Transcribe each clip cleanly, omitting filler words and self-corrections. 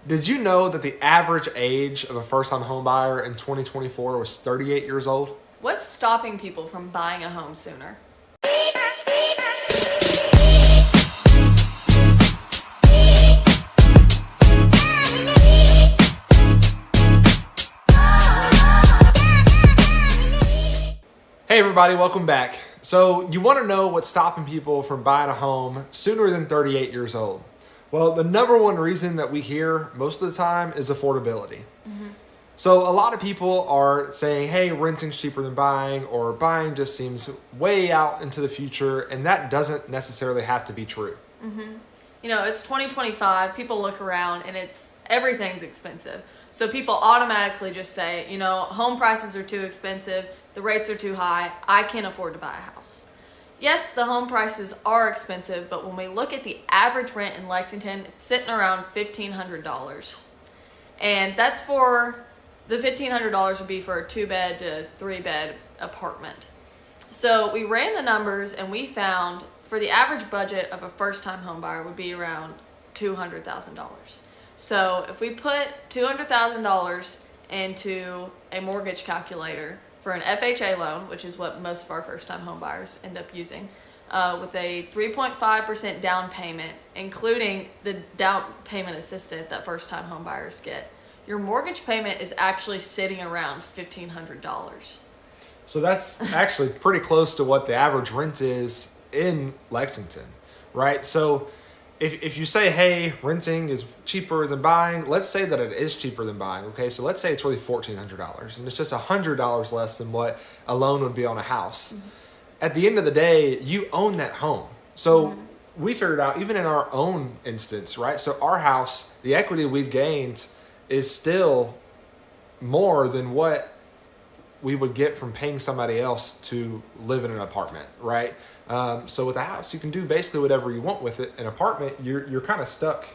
Did you know that the average age of a first-time home buyer in 2024 was 38 years old? What's stopping people from buying a home sooner? Hey everybody, welcome back. So you want to know what's stopping people from buying a home sooner than 38 years old? Well, the number one reason that we hear most of the time is affordability. So a lot of people are saying, hey, renting's cheaper than buying, or buying just seems way out into the future, and that doesn't necessarily have to be true. You know, it's 2025, people look around and everything's expensive. So people automatically just say, you know, home prices are too expensive, the rates are too high, I can't afford to buy a house. Yes, the home prices are expensive, but when we look at the average rent in Lexington, it's sitting around $1,500. And that's for, the $1,500 would be for a 2-bed to 3-bed apartment. So we ran the numbers and we found for the average budget of a first-time home buyer would be around $200,000. So if we put $200,000 into a mortgage calculator for an FHA loan, which is what most of our first-time home buyers end up using, with a 3.5% down payment, including the down payment assistance that first-time home buyers get, your mortgage payment is actually sitting around $1,500. So that's actually pretty close to what the average rent is in Lexington, right? So if you say, hey, renting is cheaper than buying, let's say that it is cheaper than buying, okay? So let's say it's really $1,400, and it's just $100 less than what a loan would be on a house. At the end of the day, you own that home. So we figured out, even in our own instance, right? So our house, the equity we've gained is still more than what we would get from paying somebody else to live in an apartment, right? So with a house, you can do basically whatever you want with it. An apartment, you're kind of stuck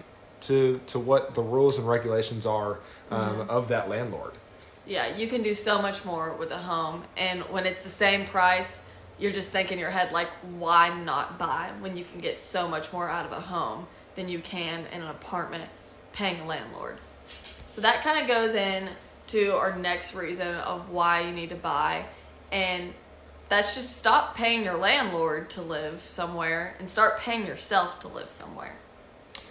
to what the rules and regulations are of that landlord. Yeah, you can do so much more with a home, and when it's the same price, you're just thinking in your head, like, why not buy when you can get so much more out of a home than you can in an apartment paying a landlord? So that kind of goes in to our next reason of why you need to buy, and that's just stop paying your landlord to live somewhere and start paying yourself to live somewhere.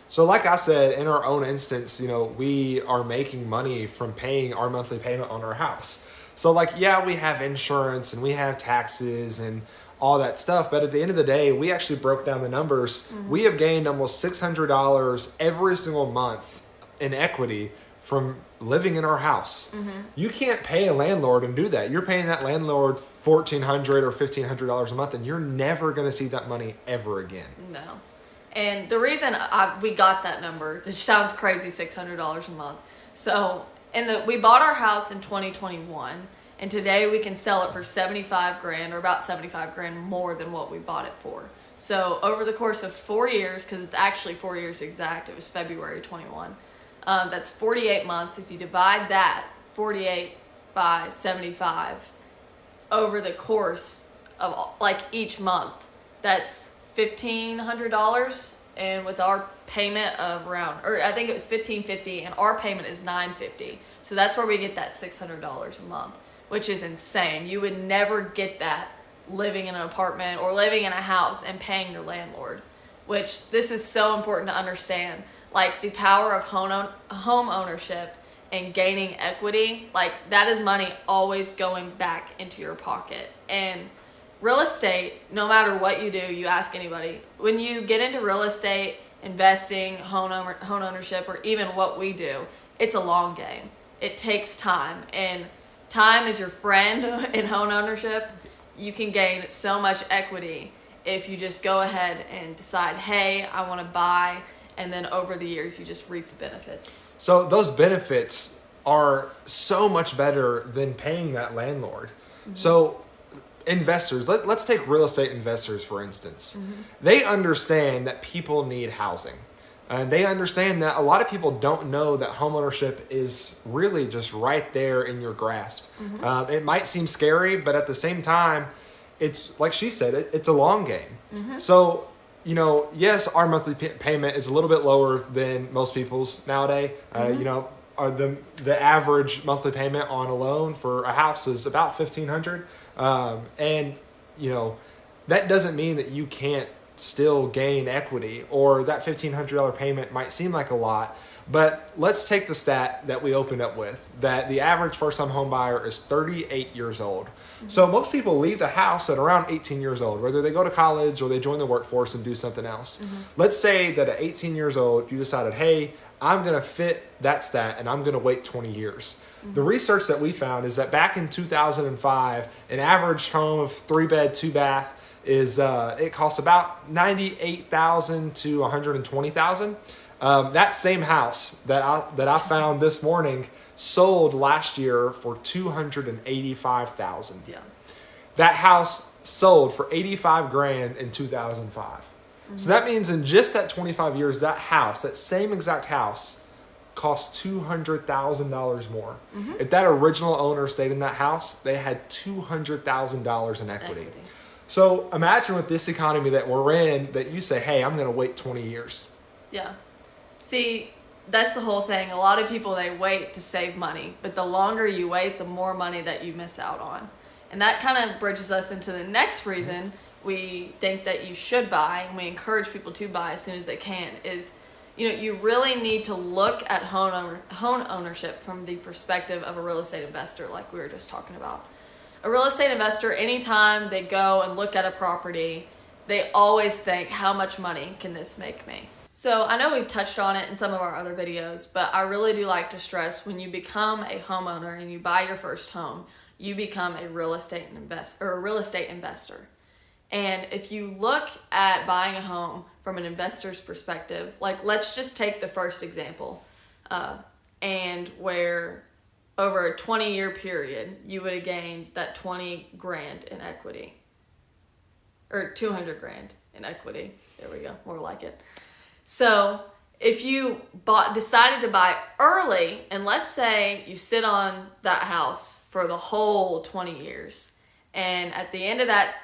So like I said, in our own instance, you know, we are making money from paying our monthly payment on our house. So like, yeah, we have insurance and we have taxes and all that stuff, but at the end of the day, we actually broke down the numbers. We have gained almost $600 every single month in equity from living in our house. You can't pay a landlord and do that. You're paying that landlord $1,400 or $1,500 a month, and you're never going to see that money ever again. No. And the reason we got that number, it sounds crazy, $600 a month. So we bought our house in 2021, and today we can sell it for $75,000, or about $75,000 more than what we bought it for. So over the course of 4 years, because it's actually 4 years exact, it was February 21. That's 48 months. If you divide that 48 by 75 over the course of like each month, that's $1,500. And with our payment of around, or I think it was $1,550, and our payment is $950. So that's where we get that $600 a month, which is insane. You would never get that living in an apartment or living in a house and paying your landlord, which this is so important to understand. Like the power of home ownership and gaining equity, like that is money always going back into your pocket. And real estate, no matter what you do, you ask anybody, when you get into real estate, investing, home ownership, or even what we do, it's a long game. It takes time, and time is your friend in home ownership. You can gain so much equity if you just go ahead and decide, hey, I want to buy. And then over the years, you just reap the benefits. So those benefits are so much better than paying that landlord. So investors, let's take real estate investors, for instance. They understand that people need housing. And they understand that a lot of people don't know that homeownership is really just right there in your grasp. It might seem scary, but at the same time, it's like she said, it's a long game. So yes, our monthly payment is a little bit lower than most people's nowadays. The average monthly payment on a loan for a house is about $1,500, and that doesn't mean that you can't still gain equity, or that $1,500 payment might seem like a lot. But let's take the stat that we opened up with, that the average first-time home buyer is 38 years old. So most people leave the house at around 18 years old, whether they go to college or they join the workforce and do something else. Let's say that at 18 years old, you decided, hey, I'm going to fit that stat and I'm going to wait 20 years. The research that we found is that back in 2005, an average home of 3-bed, 2-bath is it costs about $98,000 to $120,000. That same house that I found this morning sold last year for $285,000. Yeah. That house sold for $85,000 in 2005. So that means in just that 25 years, that house, that same exact house, cost $200,000 more. If that original owner stayed in that house, they had $200,000 in equity. So imagine with this economy that we're in, that you say, hey, I'm going to wait 20 years. Yeah. See, that's the whole thing. A lot of people, they wait to save money, but the longer you wait, the more money that you miss out on. And that kind of bridges us into the next reason we think that you should buy, and we encourage people to buy as soon as they can, is you really need to look at home ownership from the perspective of a real estate investor, like we were just talking about. A real estate investor, anytime they go and look at a property, they always think, how much money can this make me? So I know we've touched on it in some of our other videos, but I really do like to stress, when you become a homeowner and you buy your first home, you become a real estate investor. And if you look at buying a home from an investor's perspective, like let's just take the first example, and where over a 20-year period, you would have gained that $20,000 in equity, or $200,000 in equity. There we go, more like it. So if you decided to buy early, and let's say you sit on that house for the whole 20 years, and at the end of that,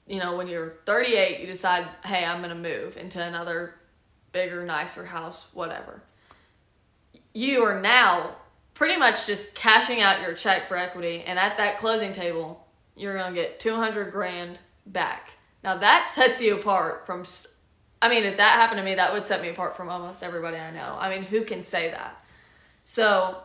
when you're 38, you decide, hey, I'm going to move into another bigger, nicer house, whatever. You are now pretty much just cashing out your check for equity, and at that closing table, you're going to get $200,000 back. Now that sets you apart from, if that happened to me, that would set me apart from almost everybody I know. Who can say that? So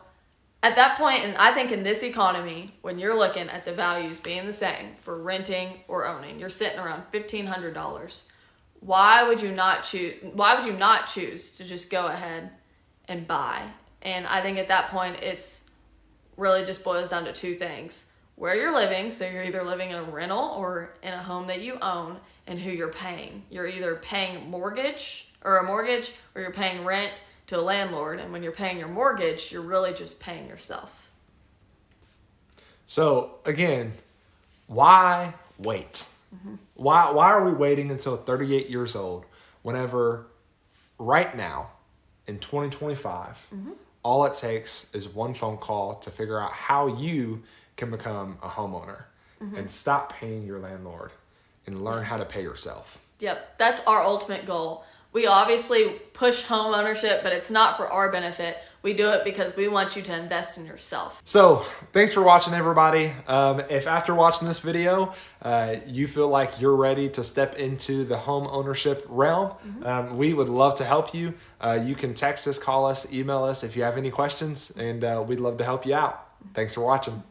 at that point, and I think in this economy, when you're looking at the values being the same for renting or owning, you're sitting around $1,500. Why would you not choose to just go ahead and buy? And I think at that point, it's really just boils down to two things: where you're living, so you're either living in a rental or in a home that you own, and who you're paying. You're either paying a mortgage, or you're paying rent to a landlord. And when you're paying your mortgage, you're really just paying yourself. So again, why wait? Why are we waiting until 38 years old whenever right now in 2025, all it takes is one phone call to figure out how you can become a homeowner and stop paying your landlord and learn how to pay yourself. Yep, that's our ultimate goal. We obviously push home ownership, but it's not for our benefit. We do it because we want you to invest in yourself. So thanks for watching, everybody. If after watching this video, you feel like you're ready to step into the home ownership realm, we would love to help you. You can text us, call us, email us if you have any questions, and we'd love to help you out. Thanks for watching.